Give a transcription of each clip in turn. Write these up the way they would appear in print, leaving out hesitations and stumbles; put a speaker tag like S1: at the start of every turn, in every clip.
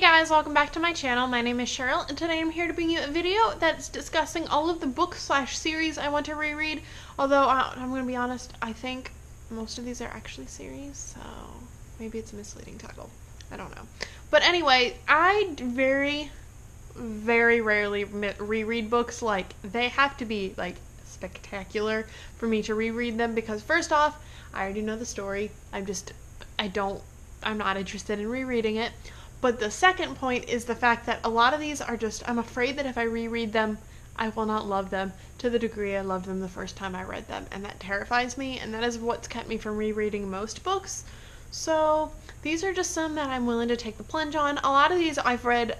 S1: guys, welcome back to my channel. My name is Cheryl, and today I'm here to bring you a video that's discussing all of the book/series I want to reread. Although, I'm going to be honest, I think most of these are actually series, so maybe it's a misleading title. I don't know. But anyway, I very rarely reread books. Like, they have to be, like, spectacular for me to reread them because, first off, I already know the story. I'm not interested in rereading it. But the second point is the fact that a lot of these are just, I'm afraid that if I reread them, I will not love them to the degree I loved them the first time I read them. And that terrifies me, and that is what's kept me from rereading most books. So these are just some that I'm willing to take the plunge on. A lot of these I've read,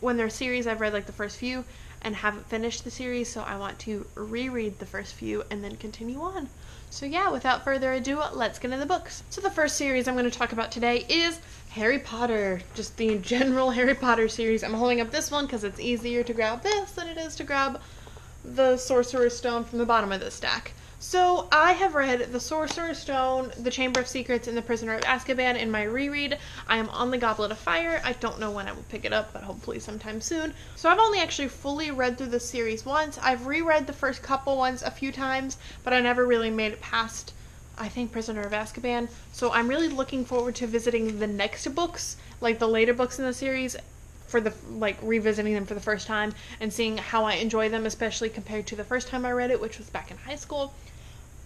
S1: when they're series, I've read like the first few and haven't finished the series, so I want to reread the first few and then continue on. So yeah, without further ado, let's get into the books. So the first series I'm going to talk about today is Harry Potter, just the general Harry Potter series. I'm holding up this one because it's easier to grab this than it is to grab the Sorcerer's Stone from the bottom of the stack. So I have read the Sorcerer's Stone, the Chamber of Secrets, and the Prisoner of Azkaban in my reread. I am on the Goblet of Fire. I don't know when I will pick it up, but hopefully sometime soon. So I've only actually fully read through the series once. I've reread the first couple ones a few times, but I never really made it past, I think, Prisoner of Azkaban. So I'm really looking forward to visiting the next books, like the later books in the series, for the, like, revisiting them for the first time and seeing how I enjoy them, especially compared to the first time I read it, which was back in high school.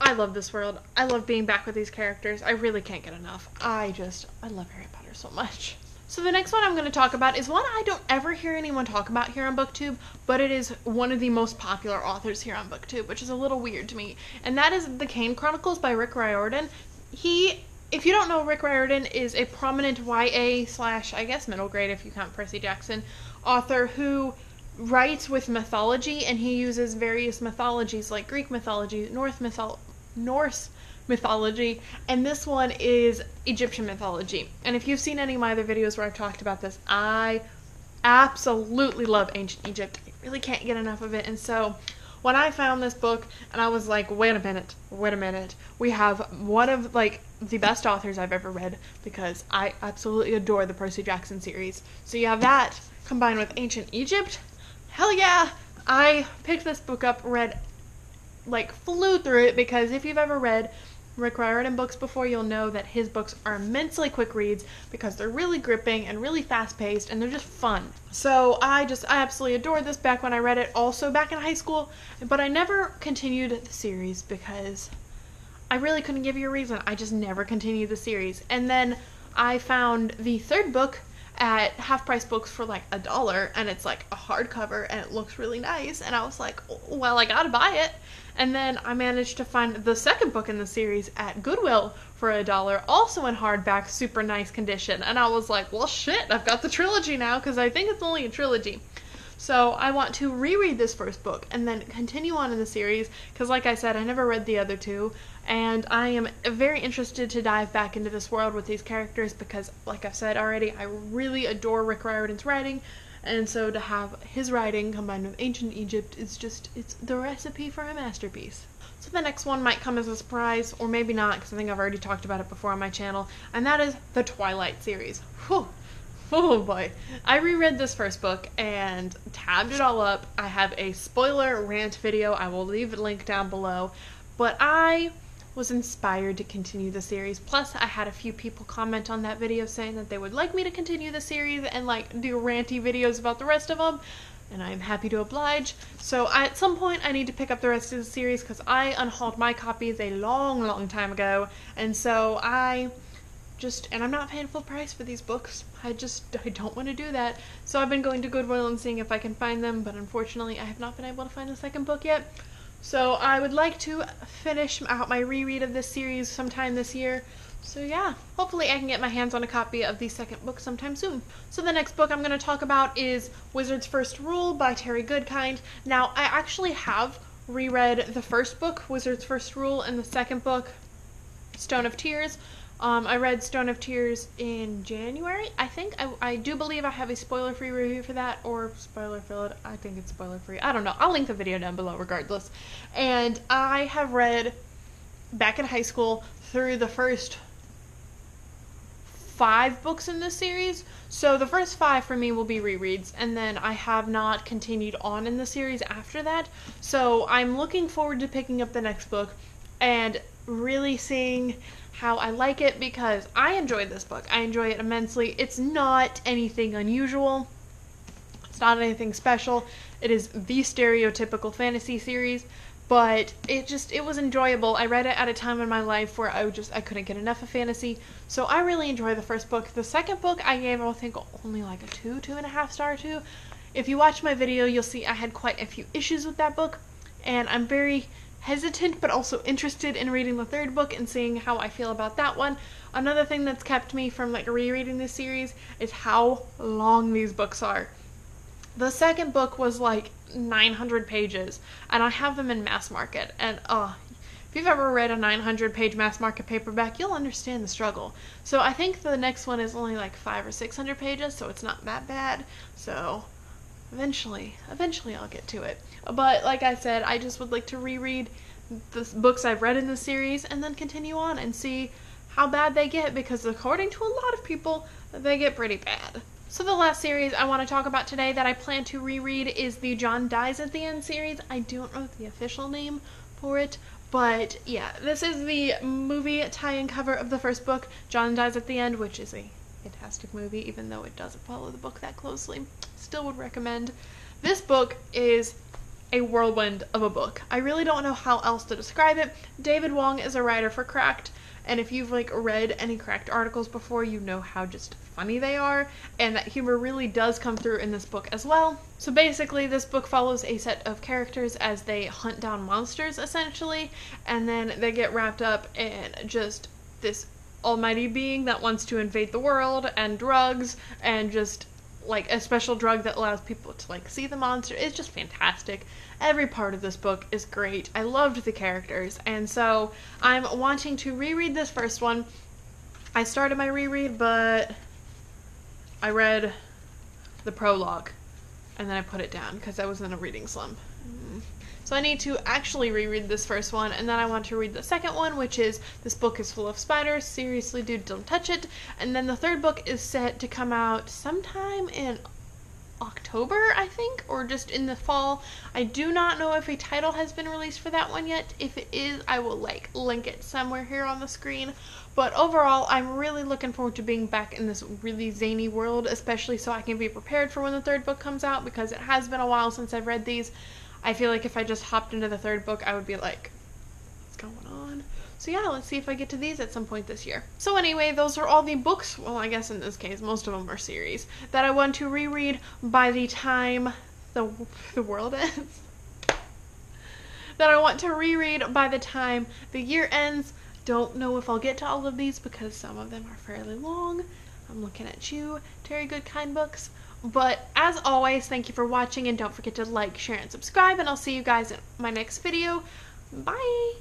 S1: I love this world. I love being back with these characters. I really can't get enough. I love Harry Potter so much. So the next one I'm going to talk about is one I don't ever hear anyone talk about here on BookTube, but it is one of the most popular authors here on BookTube, which is a little weird to me. And that is the Kane Chronicles by Rick Riordan. If you don't know, Rick Riordan is a prominent YA / I guess middle grade if you count Percy Jackson author who writes with mythology, and he uses various mythologies like Greek mythology, Norse mythology, and this one is Egyptian mythology. And if you've seen any of my other videos where I've talked about this, I absolutely love ancient Egypt. I really can't get enough of it. And so when I found this book, and I was like, wait a minute, we have one of, like, the best authors I've ever read, because I absolutely adore the Percy Jackson series. So you have that combined with ancient Egypt. Hell yeah! I picked this book up, flew through it, because if you've ever read Rick Riordan books before, you'll know that his books are immensely quick reads because they're really gripping and really fast-paced, and they're just fun. So I absolutely adored this back when I read it, also back in high school, but I never continued the series because I really couldn't give you a reason. I just never continued the series. And then I found the third book at Half Price Books for like $1, and it's like a hardcover and it looks really nice, and I was like, well, I gotta buy it. And then I managed to find the second book in the series at Goodwill for $1, also in hardback, super nice condition, and I was like, well, shit, I've got the trilogy now, because I think it's only a trilogy. So I want to reread this first book and then continue on in the series, because like I said, I never read the other two, and I am very interested to dive back into this world with these characters because, like I've said already, I really adore Rick Riordan's writing, and so to have his writing combined with ancient Egypt is just, it's the recipe for a masterpiece. So the next one might come as a surprise, or maybe not, because I think I've already talked about it before on my channel, and that is the Twilight series. Whew. Oh boy. I reread this first book and tabbed it all up. I have a spoiler rant video. I will leave a link down below. But I was inspired to continue the series. Plus, I had a few people comment on that video saying that they would like me to continue the series and like do ranty videos about the rest of them. And I'm happy to oblige. So at some point I need to pick up the rest of the series because I unhauled my copies a long time ago. And so and I'm not paying full price for these books. I don't want to do that. So I've been going to Goodwill and seeing if I can find them, but unfortunately I have not been able to find the second book yet. So I would like to finish out my reread of this series sometime this year. So yeah, hopefully I can get my hands on a copy of the second book sometime soon. So the next book I'm going to talk about is Wizard's First Rule by Terry Goodkind. Now, I actually have reread the first book, Wizard's First Rule, and the second book, Stone of Tears. I read Stone of Tears in January, I think. I do believe I have a spoiler-free review for that, or spoiler-filled. I think it's spoiler-free. I don't know. I'll link the video down below regardless. And I have read, back in high school, through the first 5 books in this series. So the first 5 for me will be rereads, and then I have not continued on in the series after that. So I'm looking forward to picking up the next book and really seeing how I like it, because I enjoyed this book. I enjoy it immensely. It's not anything unusual. It's not anything special. It is the stereotypical fantasy series, but it was enjoyable. I read it at a time in my life where I couldn't get enough of fantasy, so I really enjoyed the first book. The second book I gave, I think, only like a 2.5 star to. If you watch my video, you'll see I had quite a few issues with that book, and I'm very hesitant but also interested in reading the third book and seeing how I feel about that one. Another thing that's kept me from rereading this series is how long these books are. The second book was like 900 pages, and I have them in mass market, and if you've ever read a 900-page mass market paperback, you'll understand the struggle. So I think the next one is only like 500 or 600 pages, so it's not that bad. So eventually I'll get to it. But like I said, I just would like to reread the books I've read in the series and then continue on and see how bad they get, because according to a lot of people, they get pretty bad. So the last series I want to talk about today that I plan to reread is the John Dies at the End series. I don't know the official name for it, but yeah, this is the movie tie-in cover of the first book, John Dies at the End, which is a fantastic movie, even though it doesn't follow the book that closely. Still would recommend. This book is a whirlwind of a book. I really don't know how else to describe it. David Wong is a writer for Cracked, and if you've read any Cracked articles before, you know how just funny they are, and that humor really does come through in this book as well. So basically, this book follows a set of characters as they hunt down monsters, essentially, and then they get wrapped up in just this almighty being that wants to invade the world, and drugs, and just a special drug that allows people to see the monster. It's just fantastic. Every part of this book is great. I loved the characters, and so I'm wanting to reread this first one. I started my reread, but I read the prologue and then I put it down because I was in a reading slump. So I need to actually reread this first one, and then I want to read the second one, which is This Book is Full of Spiders. Seriously, dude, don't touch it. And then the third book is set to come out sometime in October, I think, or just in the fall. I do not know if a title has been released for that one yet. If it is, I will link it somewhere here on the screen. But overall, I'm really looking forward to being back in this really zany world, especially so I can be prepared for when the third book comes out, because it has been a while since I've read these. I feel like if I just hopped into the third book, I would be like, what's going on? So yeah, let's see if I get to these at some point this year. So anyway, those are all the books, well, I guess in this case, most of them are series, that I want to reread by the time the world ends. That I want to reread by the time the year ends. Don't know if I'll get to all of these because some of them are fairly long. I'm looking at you, Terry Goodkind Books. But as always, thank you for watching, and don't forget to like, share, and subscribe, and I'll see you guys in my next video. Bye!